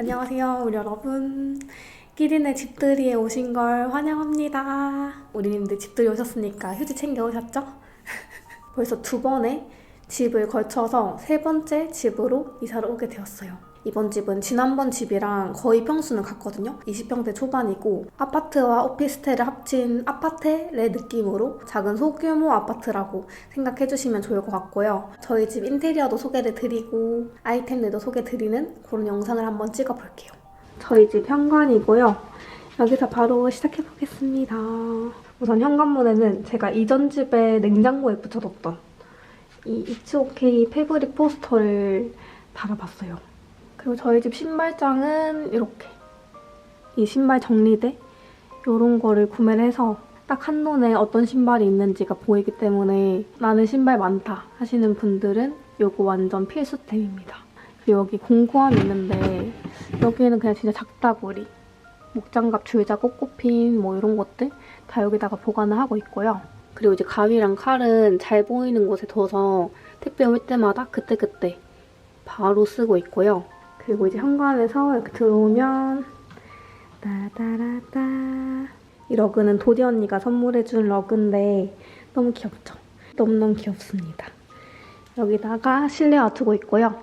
안녕하세요, 우리 여러분. 끼리네 집들이에 오신 걸 환영합니다. 우리님들 집들이 오셨으니까 휴지 챙겨 오셨죠? 벌써 2번의 집을 걸쳐서 3번째 집으로 이사를 오게 되었어요. 이번 집은 지난번 집이랑 거의 평수는 같거든요. 20평대 초반이고 아파트와 오피스텔을 합친 아파텔의 느낌으로 작은 소규모 아파트라고 생각해주시면 좋을 것 같고요. 저희 집 인테리어도 소개를 드리고 아이템들도 소개드리는 그런 영상을 한번 찍어볼게요. 저희 집 현관이고요. 여기서 바로 시작해보겠습니다. 우선 현관문에는 제가 이전 집에 냉장고에 붙여뒀던 이 It's OK 패브릭 포스터를 달아봤어요. 그리고 저희 집 신발장은 이렇게 이 신발 정리대 이런 거를 구매를 해서 딱 한눈에 어떤 신발이 있는지가 보이기 때문에 나는 신발 많다 하시는 분들은 이거 완전 필수템입니다. 그리고 여기 공구함이 있는데 여기에는 그냥 진짜 작다구리, 목장갑, 줄자, 꽃꽃핀 뭐 이런 것들 다 여기다가 보관을 하고 있고요. 그리고 이제 가위랑 칼은 잘 보이는 곳에 둬서 택배 올 때마다 그때그때 바로 쓰고 있고요. 그리고 이제 현관에서 이렇게 들어오면 따다라따 이 러그는 도디 언니가 선물해준 러그인데 너무 귀엽죠? 너무너무 귀엽습니다. 여기다가 실내화 두고 있고요.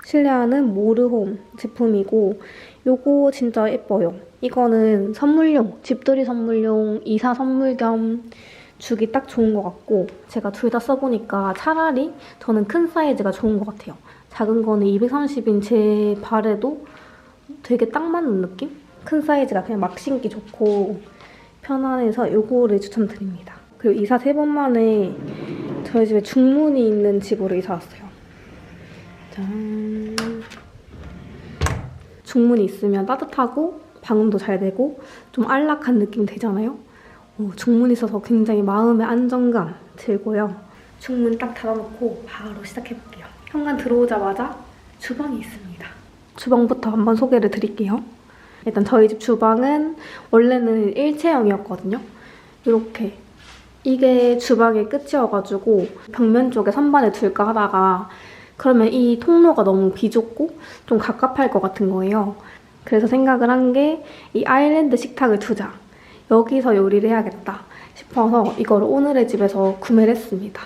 실내화는 모르홈 제품이고 요거 진짜 예뻐요. 이거는 선물용, 집들이 선물용, 이사 선물 겸 주기 딱 좋은 것 같고 제가 둘 다 써보니까 차라리 저는 큰 사이즈가 좋은 것 같아요. 작은 거는 230인 제 발에도 되게 딱 맞는 느낌? 큰 사이즈가 그냥 막 신기 좋고 편안해서 요거를 추천드립니다. 그리고 이사 3번 만에 저희 집에 중문이 있는 집으로 이사 왔어요. 짠. 중문이 있으면 따뜻하고 방음도 잘 되고 좀 안락한 느낌 되잖아요? 중문이 있어서 굉장히 마음의 안정감 들고요. 중문 딱 닫아놓고 바로 시작해볼게요. 현관 들어오자마자 주방이 있습니다. 주방부터 한번 소개를 드릴게요. 일단 저희 집 주방은 원래는 일체형이었거든요. 이렇게 이게 주방의 끝이어가지고 벽면 쪽에 선반에 둘까 하다가 그러면 이 통로가 너무 비좁고 좀 갑갑할 것 같은 거예요. 그래서 생각을 한 게 이 아일랜드 식탁을 두자. 여기서 요리를 해야겠다 싶어서 이거를 오늘의 집에서 구매를 했습니다.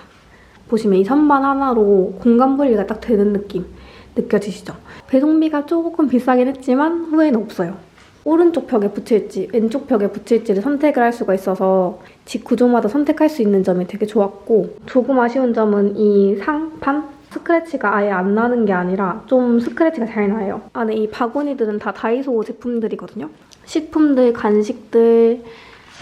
보시면 이 선반 하나로 공간 분리가 딱 되는 느낌 느껴지시죠? 배송비가 조금 비싸긴 했지만 후회는 없어요. 오른쪽 벽에 붙일지 왼쪽 벽에 붙일지를 선택을 할 수가 있어서 집 구조마다 선택할 수 있는 점이 되게 좋았고 조금 아쉬운 점은 이 상판? 스크래치가 아예 안 나는 게 아니라 좀 스크래치가 잘 나요. 안에 이 바구니들은 다 다이소 제품들이거든요. 식품들, 간식들,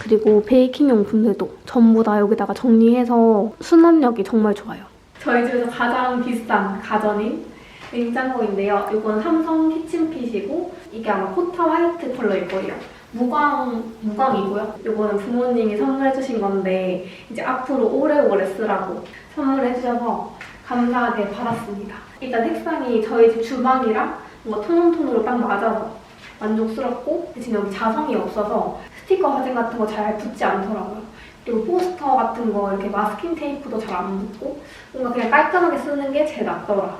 그리고 베이킹 용품들도 전부 다 여기다가 정리해서 수납력이 정말 좋아요. 저희 집에서 가장 비싼 가전인 냉장고인데요. 이건 삼성 키친핏이고 이게 아마 코타 화이트 컬러일 거예요. 무광이고요. 이거는 부모님이 선물해주신 건데 이제 앞으로 오래오래 쓰라고 선물해주셔서 감사하게 받았습니다. 일단 색상이 저희 집 주방이랑 뭔가 톤온톤으로 딱 맞아서 만족스럽고 대신 여기 자성이 없어서 스티커 사진 같은 거 잘 붙지 않더라고요. 그리고 포스터 같은 거 이렇게 마스킹 테이프도 잘 안 붙고 뭔가 그냥 깔끔하게 쓰는 게 제일 낫더라.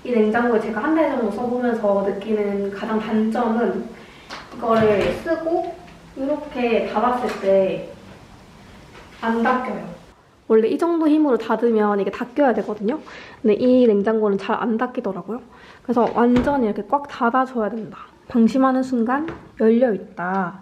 이 냉장고를 제가 한 달 정도 써보면서 느끼는 가장 단점은 이거를 쓰고 이렇게 닫았을 때 안 닫혀요. 원래 이 정도 힘으로 닫으면 이게 닫혀야 되거든요. 근데 이 냉장고는 잘 안 닫히더라고요. 그래서 완전히 이렇게 꽉 닫아줘야 된다. 방심하는 순간 열려있다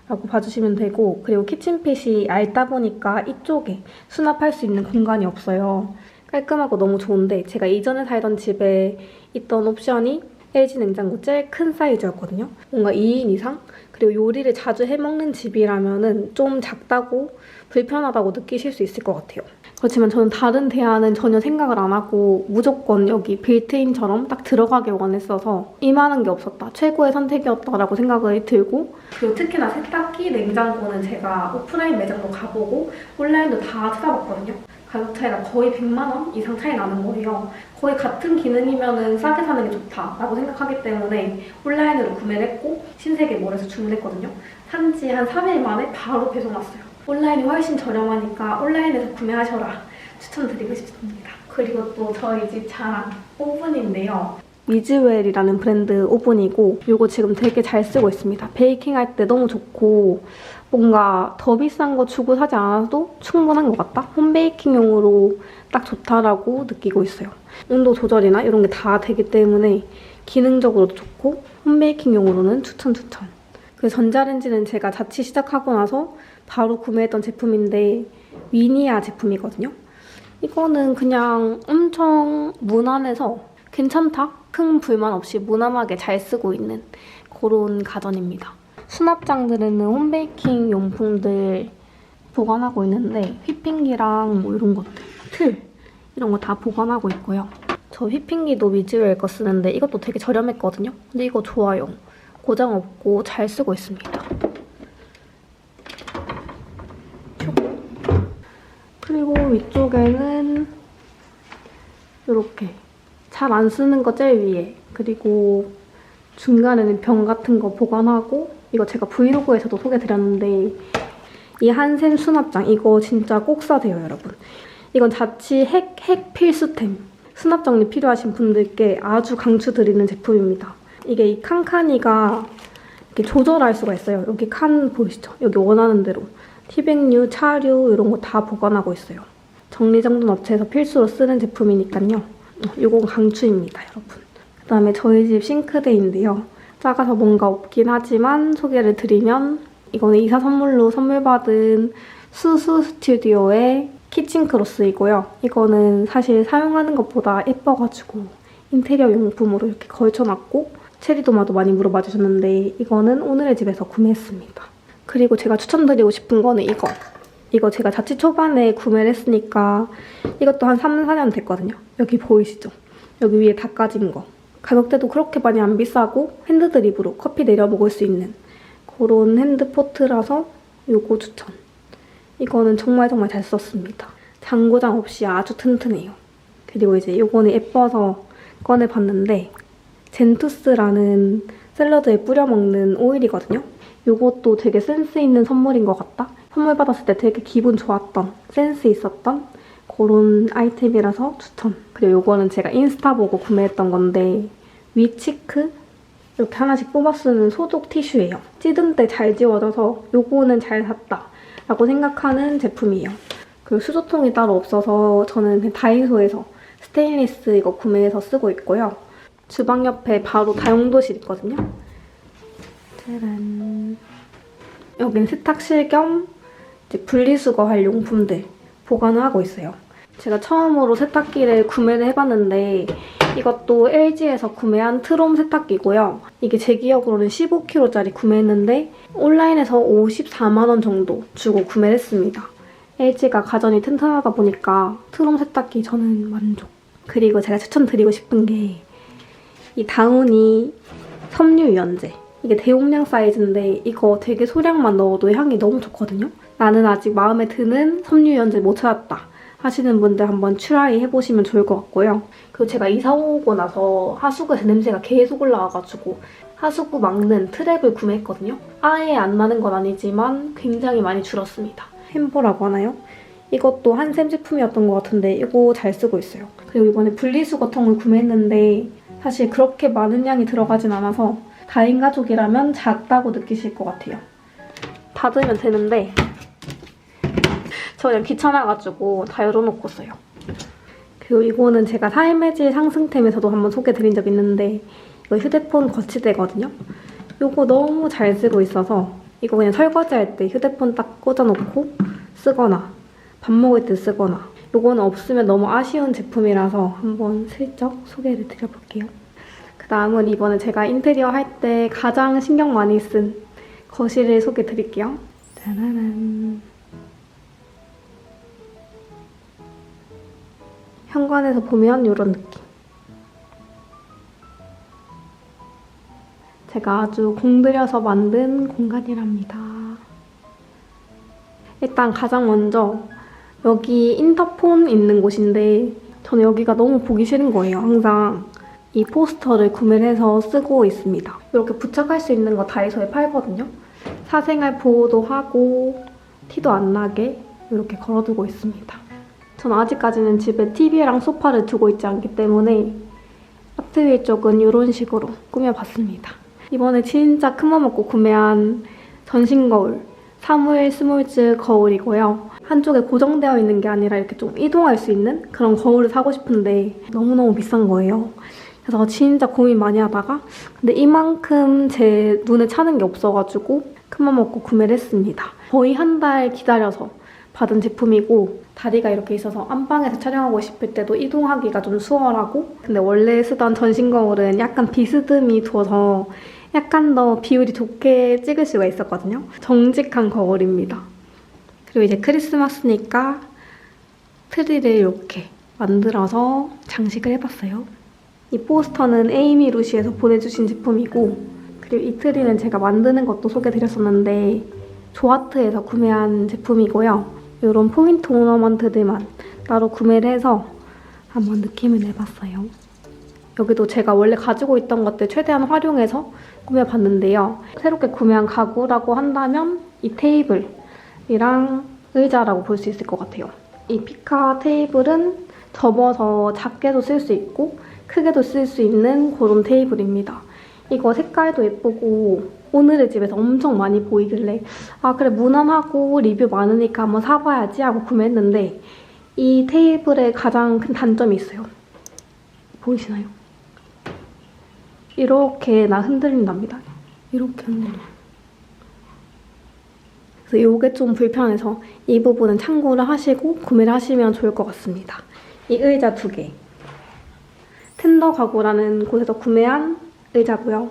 라고 봐주시면 되고 그리고 키친핏이 얇다 보니까 이쪽에 수납할 수 있는 공간이 없어요. 깔끔하고 너무 좋은데 제가 이전에 살던 집에 있던 옵션이 LG 냉장고 제일 큰 사이즈였거든요. 뭔가 2인 이상? 그리고 요리를 자주 해먹는 집이라면 좀 작다고 불편하다고 느끼실 수 있을 것 같아요. 그렇지만 저는 다른 대안은 전혀 생각을 안 하고 무조건 여기 빌트인처럼 딱 들어가길 원했어서 이만한 게 없었다. 최고의 선택이었다라고 생각이 들고 그리고 특히나 세탁기, 냉장고는 제가 오프라인 매장도 가보고 온라인도 다 찾아봤거든요. 가격 차이가 거의 100만 원 이상 차이 나는 거예요. 거의 같은 기능이면 싸게 사는 게 좋다라고 생각하기 때문에 온라인으로 구매를 했고 신세계몰에서 주문했거든요. 산지 한 3일 만에 바로 배송 왔어요. 온라인이 훨씬 저렴하니까 온라인에서 구매하셔라 추천드리고 싶습니다. 그리고 또 저희 집 자랑 오븐인데요. 미즈웰이라는 브랜드 오븐이고 이거 지금 되게 잘 쓰고 있습니다. 베이킹할 때 너무 좋고 뭔가 더 비싼 거 주고 사지 않아도 충분한 것 같다? 홈베이킹용으로 딱 좋다라고 느끼고 있어요. 온도 조절이나 이런 게 다 되기 때문에 기능적으로도 좋고 홈베이킹용으로는 추천. 그 전자레인지는 제가 자취 시작하고 나서 바로 구매했던 제품인데 위니아 제품이거든요. 이거는 그냥 엄청 무난해서 괜찮다? 큰 불만 없이 무난하게 잘 쓰고 있는 그런 가전입니다. 수납장들에는 홈베이킹 용품들 보관하고 있는데 휘핑기랑 뭐 이런 것들, 틀 이런 거 다 보관하고 있고요. 저 휘핑기도 미즈웰 거 쓰는데 이것도 되게 저렴했거든요. 근데 이거 좋아요. 고장 없고 잘 쓰고 있습니다. 그리고 위쪽에는 이렇게 잘 안 쓰는 거 제일 위에, 그리고 중간에는 병 같은 거 보관하고, 이거 제가 브이로그에서도 소개드렸는데 이 한샘 수납장 이거 진짜 꼭 사세요, 여러분. 이건 자취 핵 필수템. 수납 정리 필요하신 분들께 아주 강추드리는 제품입니다. 이게 이 칸칸이가 이렇게 조절할 수가 있어요. 여기 칸 보이시죠? 여기 원하는 대로 티백류, 차류 이런 거 다 보관하고 있어요. 정리정돈 업체에서 필수로 쓰는 제품이니까요. 이건 강추입니다, 여러분. 그다음에 저희 집 싱크대인데요. 작아서 뭔가 없긴 하지만 소개를 드리면 이거는 이사 선물로 선물 받은 수수 스튜디오의 키친 크로스이고요. 이거는 사실 사용하는 것보다 예뻐가지고 인테리어 용품으로 이렇게 걸쳐놨고, 체리도마도 많이 물어봐 주셨는데 이거는 오늘의 집에서 구매했습니다. 그리고 제가 추천드리고 싶은 거는 이거 제가 자취 초반에 구매를 했으니까 이것도 한 3, 4년 됐거든요. 여기 보이시죠? 여기 위에 닦아진 거. 가격대도 그렇게 많이 안 비싸고 핸드드립으로 커피 내려 먹을 수 있는 그런 핸드포트라서 이거 추천. 이거는 정말 잘 썼습니다. 장고장 없이 아주 튼튼해요. 그리고 이제 이거는 예뻐서 꺼내봤는데 젠투스라는 샐러드에 뿌려 먹는 오일이거든요. 이것도 되게 센스 있는 선물인 것 같다? 선물 받았을 때 되게 기분 좋았던, 센스 있었던 그런 아이템이라서 추천. 그리고 이거는 제가 인스타 보고 구매했던 건데 위치크? 이렇게 하나씩 뽑아 쓰는 소독 티슈예요. 찌든 때 잘 지워져서 이거는 잘 샀다 라고 생각하는 제품이에요. 그리고 수저통이 따로 없어서 저는 그냥 다이소에서 스테인리스 이거 구매해서 쓰고 있고요. 주방 옆에 바로 다용도실 있거든요. 짜란. 여긴 세탁실 겸 이제 분리수거할 용품들 보관을 하고 있어요. 제가 처음으로 세탁기를 구매를 해봤는데 이것도 LG에서 구매한 트롬 세탁기고요. 이게 제 기억으로는 15kg짜리 구매했는데 온라인에서 54만 원 정도 주고 구매를 했습니다. LG가 가전이 튼튼하다 보니까 트롬 세탁기 저는 만족. 그리고 제가 추천드리고 싶은 게 이 다운이 섬유유연제. 이게 대용량 사이즈인데 이거 되게 소량만 넣어도 향이 너무 좋거든요. 나는 아직 마음에 드는 섬유유연제 못 찾았다 하시는 분들 한번 트라이 해보시면 좋을 것 같고요. 그리고 제가 이사 오고 나서 하수구에서 냄새가 계속 올라와가지고 하수구 막는 트랩을 구매했거든요. 아예 안 나는 건 아니지만 굉장히 많이 줄었습니다. 햄버라고 하나요? 이것도 한샘 제품이었던 것 같은데 이거 잘 쓰고 있어요. 그리고 이번에 분리수거통을 구매했는데 사실 그렇게 많은 양이 들어가진 않아서 4인 가족이라면 작다고 느끼실 것 같아요. 닫으면 되는데 저 그냥 귀찮아가지고 다 열어놓고 써요. 그리고 이거는 제가 삶의 질 상승템에서도 한번 소개드린 적 있는데 이거 휴대폰 거치대거든요. 이거 너무 잘 쓰고 있어서 이거 그냥 설거지할 때 휴대폰 딱 꽂아놓고 쓰거나 밥 먹을 때 쓰거나, 이거는 없으면 너무 아쉬운 제품이라서 한번 슬쩍 소개를 드려볼게요. 그 다음은 이번에 제가 인테리어 할 때 가장 신경 많이 쓴 거실을 소개드릴게요. 짜라란. 현관에서 보면 이런 느낌. 제가 아주 공들여서 만든 공간이랍니다. 일단 가장 먼저 여기 인터폰 있는 곳인데 저는 여기가 너무 보기 싫은 거예요. 항상 이 포스터를 구매를 해서 쓰고 있습니다. 이렇게 부착할 수 있는 거 다이소에 팔거든요. 사생활 보호도 하고 티도 안 나게 이렇게 걸어두고 있습니다. 저는 아직까지는 집에 TV랑 소파를 두고 있지 않기 때문에 위 쪽은 이런 식으로 꾸며봤습니다. 이번에 진짜 큰맘 먹고 구매한 전신 거울, 사무엘 스몰즈 거울이고요. 한쪽에 고정되어 있는 게 아니라 이렇게 좀 이동할 수 있는 그런 거울을 사고 싶은데 너무너무 비싼 거예요. 그래서 진짜 고민 많이 하다가 근데 이만큼 제 눈에 차는 게 없어가지고 큰맘 먹고 구매를 했습니다. 거의 한 달 기다려서 받은 제품이고 다리가 이렇게 있어서 안방에서 촬영하고 싶을 때도 이동하기가 좀 수월하고 근데 원래 쓰던 전신 거울은 약간 비스듬히 두어서 약간 더 비율이 좋게 찍을 수가 있었거든요. 정직한 거울입니다. 그리고 이제 크리스마스니까 트리를 이렇게 만들어서 장식을 해봤어요. 이 포스터는 에이미 루시에서 보내주신 제품이고 그리고 이 트리는 제가 만드는 것도 소개드렸었는데 조아트에서 구매한 제품이고요. 이런 포인트 오너먼트들만 따로 구매를 해서 한번 느낌을 내봤어요. 여기도 제가 원래 가지고 있던 것들 최대한 활용해서 꾸며봤는데요. 새롭게 구매한 가구라고 한다면 이 테이블이랑 의자라고 볼 수 있을 것 같아요. 이 피카 테이블은 접어서 작게도 쓸 수 있고 크게도 쓸 수 있는 그런 테이블입니다. 이거 색깔도 예쁘고 오늘의 집에서 엄청 많이 보이길래 아 그래 무난하고 리뷰 많으니까 한번 사봐야지 하고 구매했는데 이 테이블의 가장 큰 단점이 있어요. 보이시나요? 이렇게 흔들린답니다. 이렇게 흔들려요. 그래서 이게 좀 불편해서 이 부분은 참고를 하시고 구매를 하시면 좋을 것 같습니다. 이 의자 2개. 텐더 가구라는 곳에서 구매한 의자고요.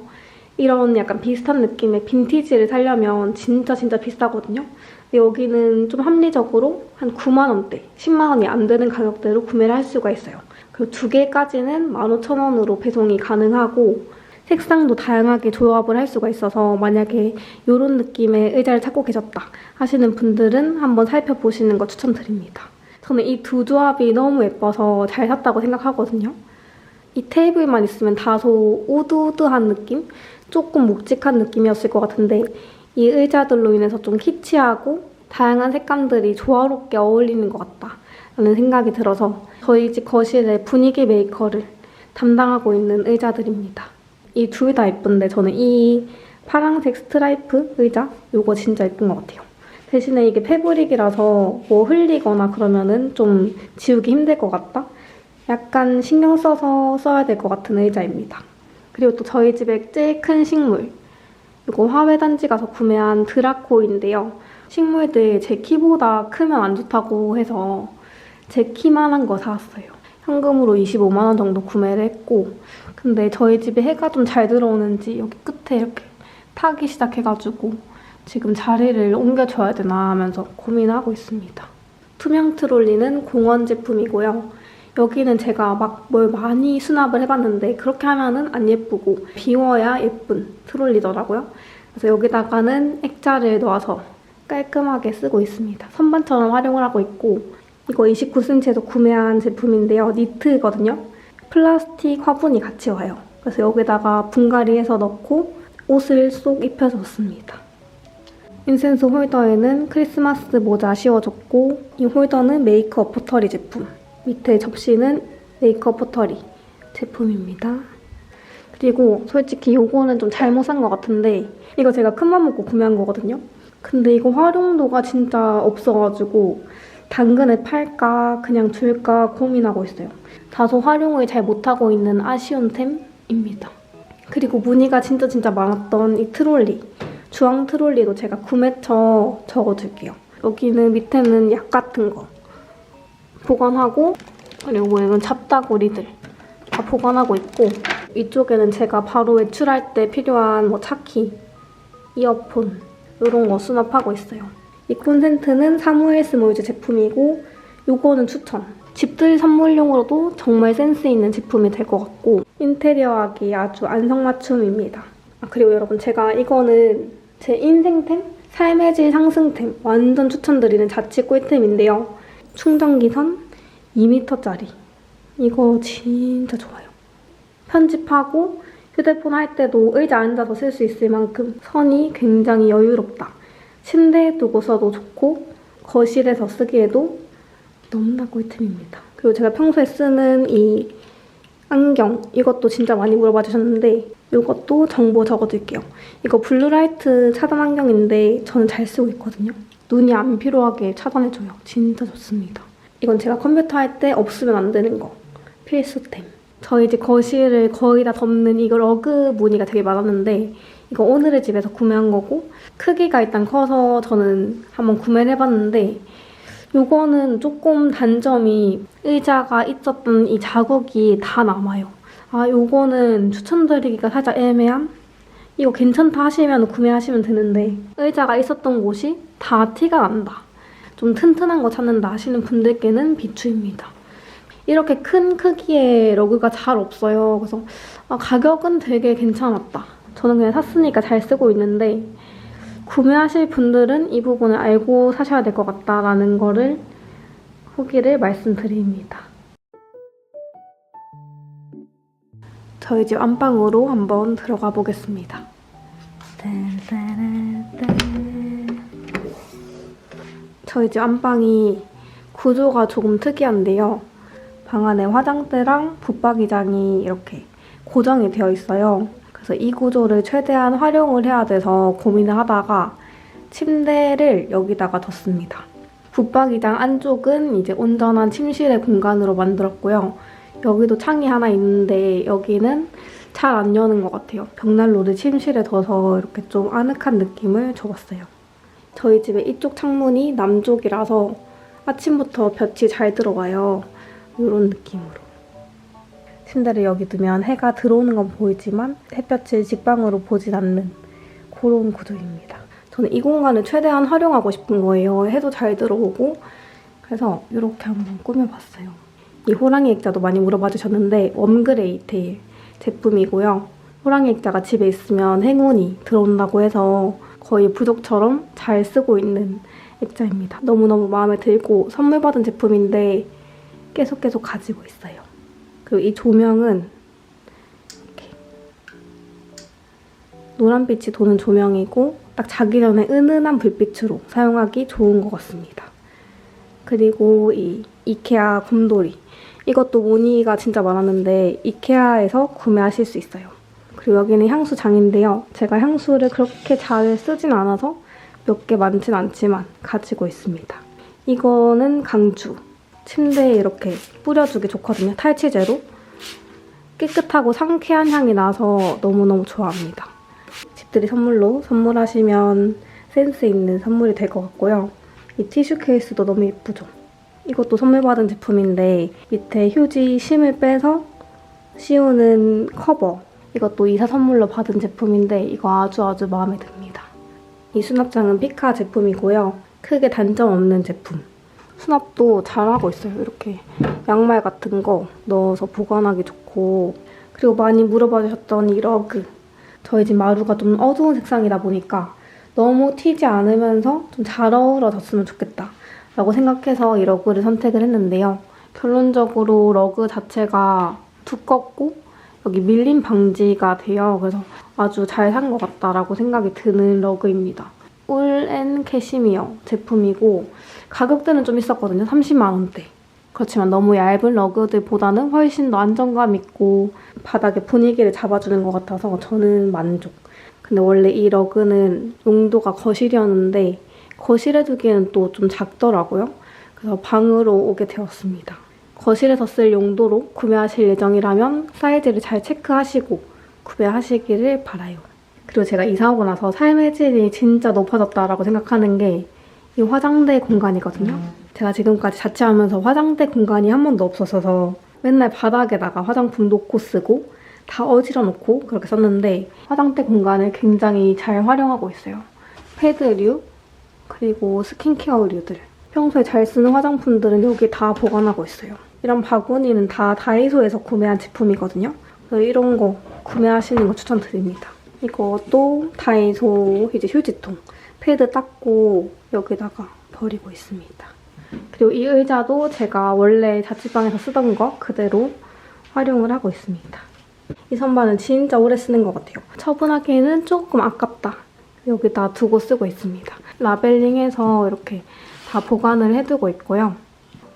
이런 약간 비슷한 느낌의 빈티지를 사려면 진짜 비싸거든요. 근데 여기는 좀 합리적으로 한 9만 원대, 10만 원이 안 되는 가격대로 구매를 할 수가 있어요. 그리고 2개까지는 15,000원으로 배송이 가능하고 색상도 다양하게 조합을 할 수가 있어서 만약에 이런 느낌의 의자를 찾고 계셨다 하시는 분들은 한번 살펴보시는 거 추천드립니다. 저는 이 두 조합이 너무 예뻐서 잘 샀다고 생각하거든요. 이 테이블만 있으면 다소 우드우드한 느낌? 조금 묵직한 느낌이었을 것 같은데 이 의자들로 인해서 좀 키치하고 다양한 색감들이 조화롭게 어울리는 것 같다라는 생각이 들어서 저희 집 거실의 분위기 메이커를 담당하고 있는 의자들입니다. 이 둘 다 예쁜데 저는 이 파란색 스트라이프 의자 이거 진짜 예쁜 것 같아요. 대신에 이게 패브릭이라서 뭐 흘리거나 그러면은 좀 지우기 힘들 것 같다? 약간 신경 써서 써야 될 것 같은 의자입니다. 그리고 또 저희 집의 제일 큰 식물 이거 화훼단지 가서 구매한 드라코인데요. 식물들 제 키보다 크면 안 좋다고 해서 제 키만한 거 사왔어요. 현금으로 25만 원 정도 구매를 했고 근데 저희 집에 해가 좀 잘 들어오는지 여기 끝에 이렇게 타기 시작해가지고 지금 자리를 옮겨줘야 되나 하면서 고민하고 있습니다. 투명 트롤리는 공원 제품이고요. 여기는 제가 막 뭘 많이 수납을 해봤는데 그렇게 하면은 안 예쁘고 비워야 예쁜 트롤리더라고요. 그래서 여기다가는 액자를 넣어서 깔끔하게 쓰고 있습니다. 선반처럼 활용을 하고 있고 이거 29cm에서 구매한 제품인데요. 니트거든요. 플라스틱 화분이 같이 와요. 그래서 여기다가 분갈이해서 넣고 옷을 쏙 입혀줬습니다. 인센스 홀더에는 크리스마스 모자 씌워줬고 이 홀더는 메이크업 포터리 제품. 밑에 접시는 메이크업 포터리 제품입니다. 그리고 솔직히 이거는 좀 잘못 산 것 같은데 이거 제가 큰맘 먹고 구매한 거거든요. 근데 이거 활용도가 진짜 없어가지고 당근에 팔까 그냥 줄까 고민하고 있어요. 다소 활용을 잘 못하고 있는 아쉬운 템입니다. 그리고 문의가 진짜 많았던 이 트롤리. 주황 트롤리도 제가 구매처 적어둘게요. 여기는 밑에는 약 같은 거 보관하고 그리고 이건 잡다구리들 다 보관하고 있고 이쪽에는 제가 바로 외출할 때 필요한 뭐 차키, 이어폰 이런 거 수납하고 있어요. 이 콘센트는 사무엘 스몰즈 제품이고 이거는 추천! 집들 선물용으로도 정말 센스 있는 제품이 될 것 같고 인테리어하기 아주 안성맞춤입니다. 그리고 여러분 제가 이거는 제 인생템? 삶의 질 상승템 완전 추천드리는 자취 꿀템인데요. 충전기선 2m짜리 이거 진짜 좋아요. 편집하고 휴대폰 할 때도 의자 앉아서 쓸 수 있을 만큼 선이 굉장히 여유롭다. 침대에 두고 써도 좋고 거실에서 쓰기에도 너무나 꿀템입니다. 그리고 제가 평소에 쓰는 이 안경, 이것도 진짜 많이 물어봐 주셨는데 이것도 정보 적어둘게요. 이거 블루라이트 차단 안경인데 저는 잘 쓰고 있거든요. 눈이 안 피로하게 차단해줘요. 진짜 좋습니다. 이건 제가 컴퓨터 할 때 없으면 안 되는 거. 필수템. 저희 집 거실을 거의 다 덮는 이거 러그 무늬가 되게 많았는데 이거 오늘의 집에서 구매한 거고 크기가 일단 커서 저는 한번 구매를 해봤는데 이거는 조금 단점이 의자가 있었던 이 자국이 다 남아요. 아, 이거는 추천드리기가 살짝 애매한? 이거 괜찮다 하시면 구매하시면 되는데 의자가 있었던 곳이 다 티가 난다. 좀 튼튼한 거 찾는다 하시는 분들께는 비추입니다. 이렇게 큰 크기의 러그가 잘 없어요. 그래서 가격은 되게 괜찮았다. 저는 그냥 샀으니까 잘 쓰고 있는데 구매하실 분들은 이 부분을 알고 사셔야 될 것 같다라는 거를 후기를 말씀드립니다. 저희 집 안방으로 한번 들어가 보겠습니다. 저희 집 안방이 구조가 조금 특이한데요. 방 안에 화장대랑 붙박이장이 이렇게 고정이 되어 있어요. 그래서 이 구조를 최대한 활용을 해야 돼서 고민을 하다가 침대를 여기다가 뒀습니다. 붙박이장 안쪽은 이제 온전한 침실의 공간으로 만들었고요. 여기도 창이 하나 있는데 여기는 잘 안 여는 것 같아요. 벽난로를 침실에 둬서 이렇게 좀 아늑한 느낌을 줘봤어요. 저희 집에 이쪽 창문이 남쪽이라서 아침부터 볕이 잘 들어와요. 이런 느낌으로. 침대를 여기 두면 해가 들어오는 건 보이지만 햇볕을 직방으로 보진 않는 그런 구조입니다. 저는 이 공간을 최대한 활용하고 싶은 거예요. 해도 잘 들어오고. 그래서 이렇게 한번 꾸며봤어요. 이 호랑이 액자도 많이 물어봐 주셨는데 웜그레이 테일 제품이고요. 호랑이 액자가 집에 있으면 행운이 들어온다고 해서 거의 부적처럼 잘 쓰고 있는 액자입니다. 너무너무 마음에 들고 선물 받은 제품인데 계속 가지고 있어요. 그리고 이 조명은 이렇게 노란빛이 도는 조명이고 딱 자기 전에 은은한 불빛으로 사용하기 좋은 것 같습니다. 그리고 이 이케아 곰돌이 이것도 문의가 진짜 많았는데 이케아에서 구매하실 수 있어요. 그리고 여기는 향수장인데요. 제가 향수를 그렇게 잘 쓰진 않아서 몇 개 많진 않지만 가지고 있습니다. 이거는 강주. 침대에 이렇게 뿌려주기 좋거든요. 탈취제로. 깨끗하고 상쾌한 향이 나서 너무너무 좋아합니다. 집들이 선물로 선물하시면 센스 있는 선물이 될 것 같고요. 이 티슈 케이스도 너무 예쁘죠? 이것도 선물 받은 제품인데 밑에 휴지 심을 빼서 씌우는 커버. 이것도 이사 선물로 받은 제품인데 이거 아주 마음에 듭니다. 이 수납장은 피카 제품이고요. 크게 단점 없는 제품. 수납도 잘하고 있어요. 이렇게 양말 같은 거 넣어서 보관하기 좋고 그리고 많이 물어봐 주셨던 이 러그. 저희 집 마루가 좀 어두운 색상이다 보니까 너무 튀지 않으면서 좀 잘 어우러졌으면 좋겠다 라고 생각해서 이 러그를 선택을 했는데요. 결론적으로 러그 자체가 두껍고 여기 밀림 방지가 돼요. 그래서 아주 잘 산 것 같다라고 생각이 드는 러그입니다. 울 앤 캐시미어 제품이고 가격대는 좀 있었거든요. 30만 원대. 그렇지만 너무 얇은 러그들보다는 훨씬 더 안정감 있고 바닥에 분위기를 잡아주는 것 같아서 저는 만족. 근데 원래 이 러그는 용도가 거실이었는데 거실에 두기에는 또 좀 작더라고요. 그래서 방으로 오게 되었습니다. 거실에서 쓸 용도로 구매하실 예정이라면 사이즈를 잘 체크하시고 구매하시기를 바라요. 그리고 제가 이사 오고 나서 삶의 질이 진짜 높아졌다라고 생각하는 게 이 화장대 공간이거든요. 제가 지금까지 자취하면서 화장대 공간이 한 번도 없었어서 맨날 바닥에다가 화장품 놓고 쓰고 다 어지러 놓고 그렇게 썼는데 화장대 공간을 굉장히 잘 활용하고 있어요. 패드류, 그리고 스킨케어류들. 평소에 잘 쓰는 화장품들은 여기 다 보관하고 있어요. 이런 바구니는 다 다이소에서 구매한 제품이거든요. 그래서 이런 거 구매하시는 거 추천드립니다. 이것도 다이소 이제 휴지통. 패드 닦고 여기다가 버리고 있습니다. 그리고 이 의자도 제가 원래 자취방에서 쓰던 거 그대로 활용을 하고 있습니다. 이 선반은 진짜 오래 쓰는 것 같아요. 처분하기에는 조금 아깝다. 여기다 두고 쓰고 있습니다. 라벨링해서 이렇게 다 보관을 해두고 있고요.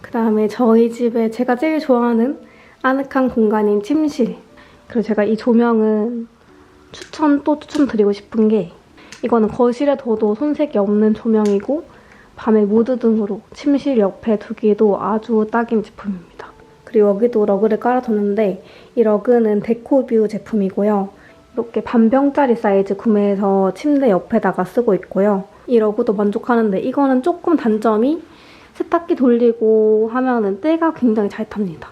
그다음에 저희 집에 제가 제일 좋아하는 아늑한 공간인 침실. 그리고 제가 이 조명은 추천드리고 싶은 게 이거는 거실에 둬도 손색이 없는 조명이고 밤에 무드등으로 침실 옆에 두기도 아주 딱인 제품입니다. 그리고 여기도 러그를 깔아뒀는데 이 러그는 데코뷰 제품이고요. 이렇게 반병짜리 사이즈 구매해서 침대 옆에다가 쓰고 있고요. 이 러그도 만족하는데 이거는 조금 단점이 세탁기 돌리고 하면은 때가 굉장히 잘 탑니다.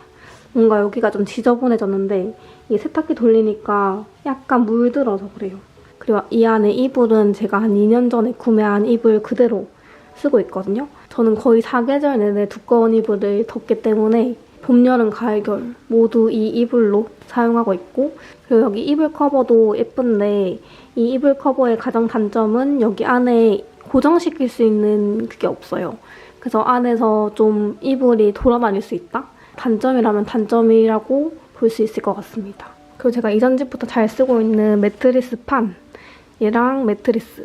뭔가 여기가 좀 지저분해졌는데 이 세탁기 돌리니까 약간 물들어서 그래요. 그리고 이 안에 이불은 제가 한 2년 전에 구매한 이불 그대로 쓰고 있거든요. 저는 거의 사계절 내내 두꺼운 이불을 덮기 때문에 봄, 여름, 가을, 겨울 모두 이 이불로 사용하고 있고 그리고 여기 이불 커버도 예쁜데 이 이불 커버의 가장 단점은 여기 안에 고정시킬 수 있는 그게 없어요. 그래서 안에서 좀 이불이 돌아다닐 수 있다? 단점이라면 단점이라고 볼 수 있을 것 같습니다. 그리고 제가 이전 집부터 잘 쓰고 있는 매트리스 판 얘랑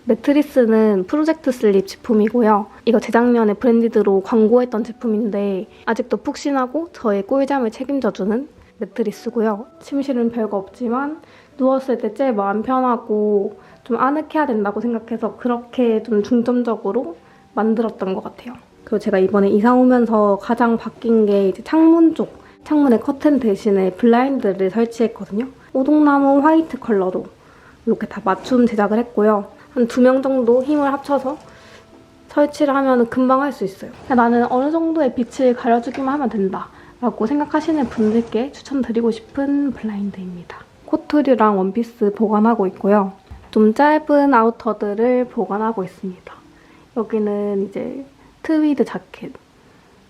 매트리스는 프로젝트 슬립 제품이고요. 이거 재작년에 브랜디드로 광고했던 제품인데 아직도 푹신하고 저의 꿀잠을 책임져주는 매트리스고요. 침실은 별거 없지만 누웠을 때 제일 마음 편하고 좀 아늑해야 된다고 생각해서 그렇게 좀 중점적으로 만들었던 것 같아요. 그리고 제가 이번에 이사 오면서 가장 바뀐 게 이제 창문 쪽, 창문에 커튼 대신에 블라인드를 설치했거든요. 오동나무 화이트 컬러로 이렇게 다 맞춤 제작을 했고요. 한 2명 정도 힘을 합쳐서 설치를 하면 금방 할 수 있어요. 나는 어느 정도의 빛을 가려주기만 하면 된다 라고 생각하시는 분들께 추천드리고 싶은 블라인드입니다. 코트류랑 원피스 보관하고 있고요. 좀 짧은 아우터들을 보관하고 있습니다. 여기는 이제 트위드 자켓,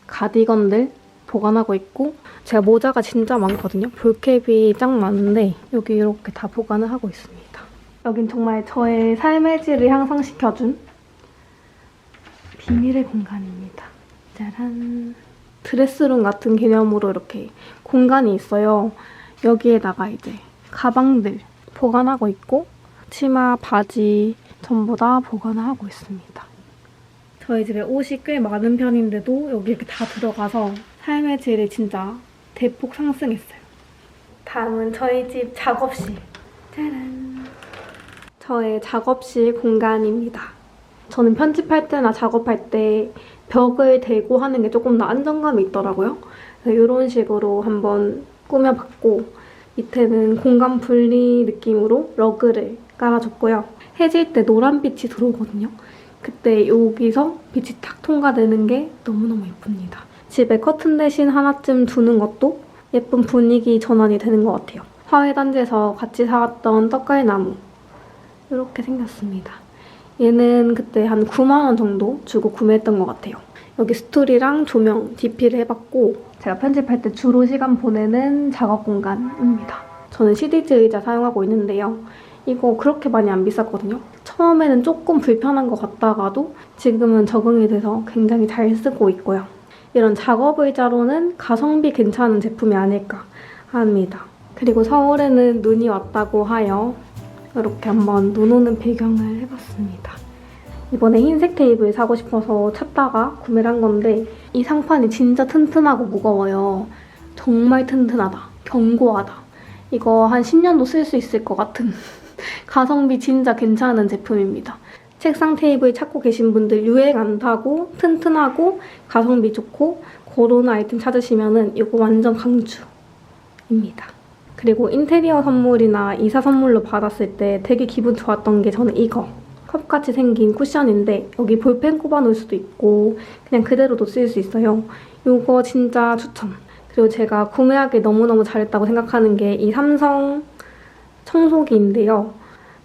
가디건들 보관하고 있고 제가 모자가 진짜 많거든요. 볼캡이 짱 많은데 여기 이렇게 다 보관을 하고 있습니다. 여긴 정말 저의 삶의 질을 향상시켜준 비밀의 공간입니다. 짜란! 드레스룸 같은 개념으로 이렇게 공간이 있어요. 여기에다가 이제 가방들 보관하고 있고 치마, 바지 전부 다 보관을 하고 있습니다. 저희 집에 옷이 꽤 많은 편인데도 여기 이렇게 다 들어가서 삶의 질이 진짜 대폭 상승했어요. 다음은 저희 집 작업실. 짜란! 저의 작업실 공간입니다. 저는 편집할 때나 작업할 때 벽을 대고 하는 게 조금 더 안정감이 있더라고요. 그래서 이런 식으로 한번 꾸며봤고 밑에는 공간 분리 느낌으로 러그를 깔아줬고요. 해질 때 노란빛이 들어오거든요. 그때 여기서 빛이 탁 통과되는 게 너무너무 예쁩니다. 집에 커튼 대신 하나쯤 두는 것도 예쁜 분위기 전환이 되는 것 같아요. 화훼단지에서 같이 사왔던 떡갈나무 이렇게 생겼습니다. 얘는 그때 한 9만 원 정도 주고 구매했던 것 같아요. 여기 스토리랑 조명, DP를 해봤고 제가 편집할 때 주로 시간 보내는 작업 공간입니다. 저는 CD즈 의자 사용하고 있는데요. 이거 그렇게 많이 안 비쌌거든요. 처음에는 조금 불편한 것 같다가도 지금은 적응이 돼서 굉장히 잘 쓰고 있고요. 이런 작업 의자로는 가성비 괜찮은 제품이 아닐까 합니다. 그리고 서울에는 눈이 왔다고 하여 이렇게 한번 눈 오는 배경을 해봤습니다. 이번에 흰색 테이블 사고 싶어서 찾다가 구매를 한 건데 이 상판이 진짜 튼튼하고 무거워요. 정말 튼튼하다. 견고하다. 이거 한 10년도 쓸 수 있을 것 같은 가성비 진짜 괜찮은 제품입니다. 책상 테이블 찾고 계신 분들 유행 안 타고 튼튼하고 가성비 좋고 그런 아이템 찾으시면 이거 완전 강추입니다. 그리고 인테리어 선물이나 이사 선물로 받았을 때 되게 기분 좋았던 게 저는 이거. 컵같이 생긴 쿠션인데 여기 볼펜 꼽아놓을 수도 있고 그냥 그대로도 쓸 수 있어요. 이거 진짜 추천. 그리고 제가 구매하기 너무너무 잘했다고 생각하는 게 이 삼성 청소기인데요.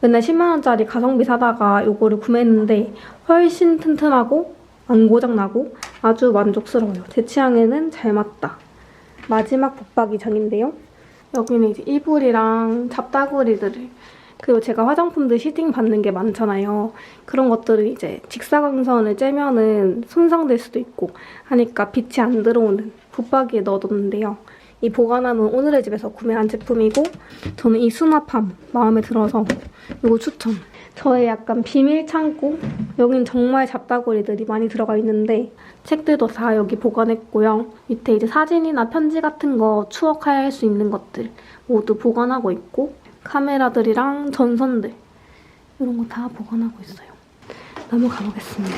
맨날 10만 원짜리 가성비 사다가 이거를 구매했는데 훨씬 튼튼하고 안 고장나고 아주 만족스러워요. 제 취향에는 잘 맞다. 마지막 붙박이 전인데요. 여기는 이제 이불이랑 잡다구리들을 그리고 제가 화장품들 시딩 받는 게 많잖아요. 그런 것들을 이제 직사광선을 쬐면은 손상될 수도 있고 하니까 빛이 안 들어오는 붙박이에 넣어뒀는데요. 이 보관함은 오늘의 집에서 구매한 제품이고 저는 이 수납함 마음에 들어서 이거 추천. 저의 약간 비밀 창고 여긴 정말 잡다구리들이 많이 들어가 있는데 책들도 다 여기 보관했고요. 밑에 이제 사진이나 편지 같은 거 추억할 수 있는 것들 모두 보관하고 있고 카메라들이랑 전선들 이런 거 다 보관하고 있어요. 넘어가 보겠습니다.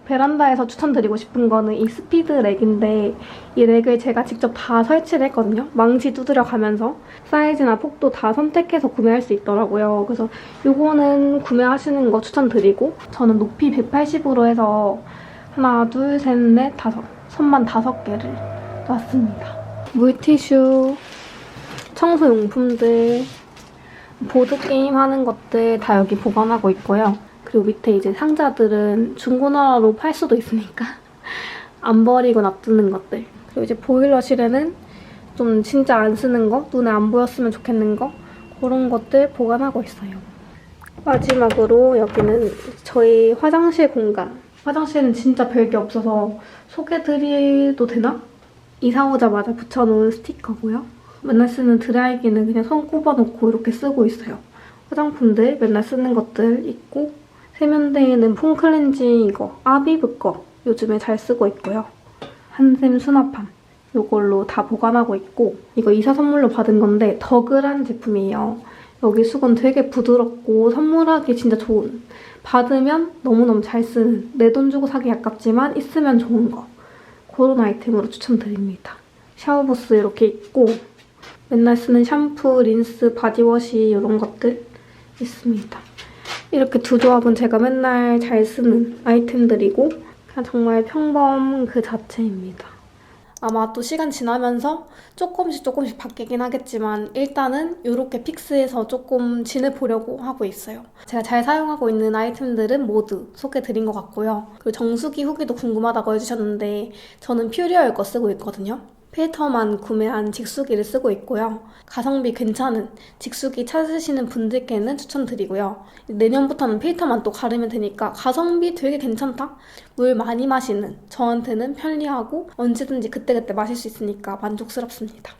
베란다에서 추천드리고 싶은 거는 이 스피드 렉인데 이 렉을 제가 직접 다 설치를 했거든요. 망치 두드려 가면서 사이즈나 폭도 다 선택해서 구매할 수 있더라고요. 그래서 이거는 구매하시는 거 추천드리고 저는 높이 180으로 해서 하나, 둘, 셋, 넷, 다섯 선만 5개를 놨습니다. 물티슈, 청소용품들, 보드게임 하는 것들 다 여기 보관하고 있고요. 그리고 밑에 이제 상자들은 중고나라로 팔 수도 있으니까 안 버리고 놔두는 것들. 그리고 이제 보일러실에는 좀 진짜 안 쓰는 거, 눈에 안 보였으면 좋겠는 거 그런 것들 보관하고 있어요. 마지막으로 여기는 저희 화장실 공간. 화장실은 진짜 별게 없어서 소개드려도 되나? 이사 오자마자 붙여놓은 스티커고요. 맨날 쓰는 드라이기는 그냥 손 꼽아놓고 이렇게 쓰고 있어요. 화장품들 맨날 쓰는 것들 있고 세면대에는 폼클렌징 이거 아비브 거 요즘에 잘 쓰고 있고요. 한샘 수납함 이걸로 다 보관하고 있고 이거 이사 선물로 받은 건데 더글한 제품이에요. 여기 수건 되게 부드럽고 선물하기 진짜 좋은 받으면 너무너무 잘 쓰는 내 돈 주고 사기 아깝지만 있으면 좋은 거 그런 아이템으로 추천드립니다. 샤워부스 이렇게 있고 맨날 쓰는 샴푸, 린스, 바디워시 이런 것들 있습니다. 이렇게 두 조합은 제가 맨날 잘 쓰는 아이템들이고 그냥 정말 평범 그 자체입니다. 아마 또 시간 지나면서 조금씩 바뀌긴 하겠지만 일단은 이렇게 픽스해서 조금 지내보려고 하고 있어요. 제가 잘 사용하고 있는 아이템들은 모두 소개드린 것 같고요. 그리고 정수기 후기도 궁금하다고 해주셨는데 저는 퓨리얼 거 쓰고 있거든요. 필터만 구매한 직수기를 쓰고 있고요. 가성비 괜찮은 직수기 찾으시는 분들께는 추천드리고요. 내년부터는 필터만 또 가르면 되니까 가성비 되게 괜찮다? 물 많이 마시는 저한테는 편리하고 언제든지 그때그때 마실 수 있으니까 만족스럽습니다.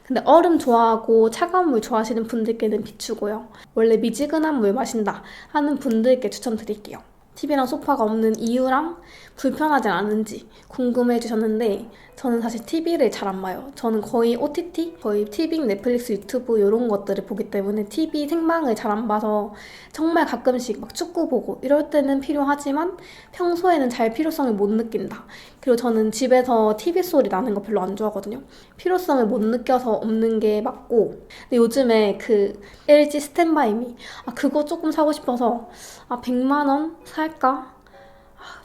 근데 얼음 좋아하고 차가운 물 좋아하시는 분들께는 비추고요. 원래 미지근한 물 마신다 하는 분들께 추천드릴게요. TV랑 소파가 없는 이유랑 불편하지 않은지 궁금해 주셨는데 저는 사실 TV를 잘 안 봐요. 저는 거의 OTT, 거의 TV, 넷플릭스, 유튜브 이런 것들을 보기 때문에 TV 생방을 잘 안 봐서 정말 가끔씩 막 축구 보고 이럴 때는 필요하지만 평소에는 잘 필요성을 못 느낀다. 그리고 저는 집에서 TV 소리 나는 거 별로 안 좋아하거든요. 필요성을 못 느껴서 없는 게 맞고 근데 요즘에 그 LG 스탠바이미 그거 조금 사고 싶어서 100만 원 살까?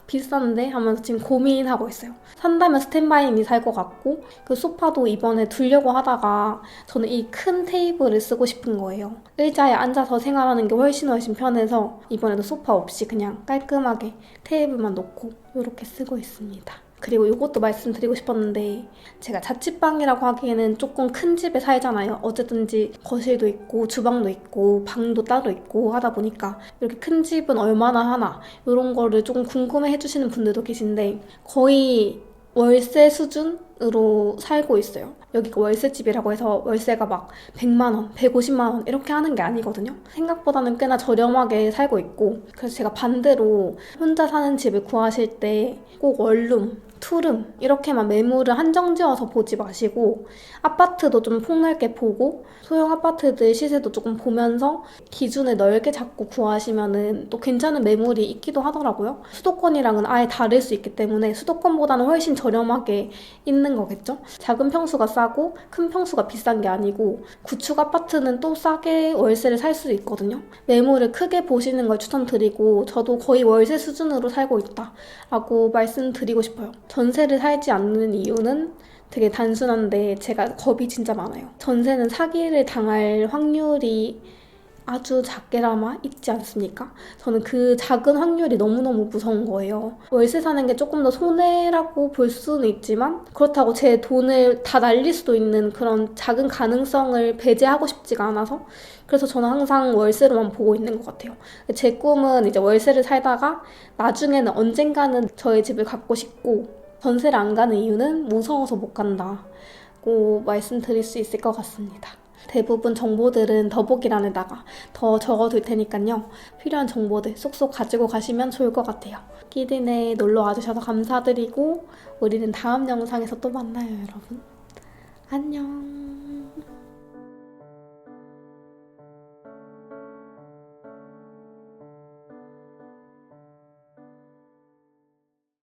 비싼데? 하면서 지금 고민하고 있어요. 산다면 스탠바이미 살 것 같고 그 소파도 이번에 두려고 하다가 저는 이 큰 테이블을 쓰고 싶은 거예요. 의자에 앉아서 생활하는 게 훨씬 편해서 이번에도 소파 없이 그냥 깔끔하게 테이블만 놓고 이렇게 쓰고 있습니다. 그리고 이것도 말씀드리고 싶었는데 제가 자취방이라고 하기에는 조금 큰 집에 살잖아요. 어쨌든지 거실도 있고 주방도 있고 방도 따로 있고 하다 보니까 이렇게 큰 집은 얼마나 하나 이런 거를 조금 궁금해 해주시는 분들도 계신데 거의 월세 수준으로 살고 있어요. 여기가 월세집이라고 해서 월세가 막 100만 원, 150만 원 이렇게 하는 게 아니거든요. 생각보다는 꽤나 저렴하게 살고 있고 그래서 제가 반대로 혼자 사는 집을 구하실 때 꼭 원룸, 투룸 이렇게만 매물을 한정지어서 보지 마시고 아파트도 좀 폭넓게 보고 소형 아파트들 시세도 조금 보면서 기준을 넓게 잡고 구하시면은 또 괜찮은 매물이 있기도 하더라고요. 수도권이랑은 아예 다를 수 있기 때문에 수도권보다는 훨씬 저렴하게 있는 거겠죠. 작은 평수가 싸고 큰 평수가 비싼 게 아니고 구축 아파트는 또 싸게 월세를 살 수 있거든요. 매물을 크게 보시는 걸 추천드리고 저도 거의 월세 수준으로 살고 있다라고 말씀드리고 싶어요. 전세를 살지 않는 이유는 되게 단순한데 제가 겁이 진짜 많아요. 전세는 사기를 당할 확률이 아주 작게나마 있지 않습니까? 저는 그 작은 확률이 너무너무 무서운 거예요. 월세 사는 게 조금 더 손해라고 볼 수는 있지만 그렇다고 제 돈을 다 날릴 수도 있는 그런 작은 가능성을 배제하고 싶지가 않아서 그래서 저는 항상 월세로만 보고 있는 것 같아요. 제 꿈은 이제 월세를 살다가 나중에는 언젠가는 저의 집을 갖고 싶고 전세를 안 가는 이유는 무서워서 못 간다고 말씀드릴 수 있을 것 같습니다. 대부분 정보들은 더보기란에다가 더 적어둘 테니까요. 필요한 정보들 쏙쏙 가지고 가시면 좋을 것 같아요. 끼디네 놀러 와주셔서 감사드리고 우리는 다음 영상에서 또 만나요, 여러분. 안녕.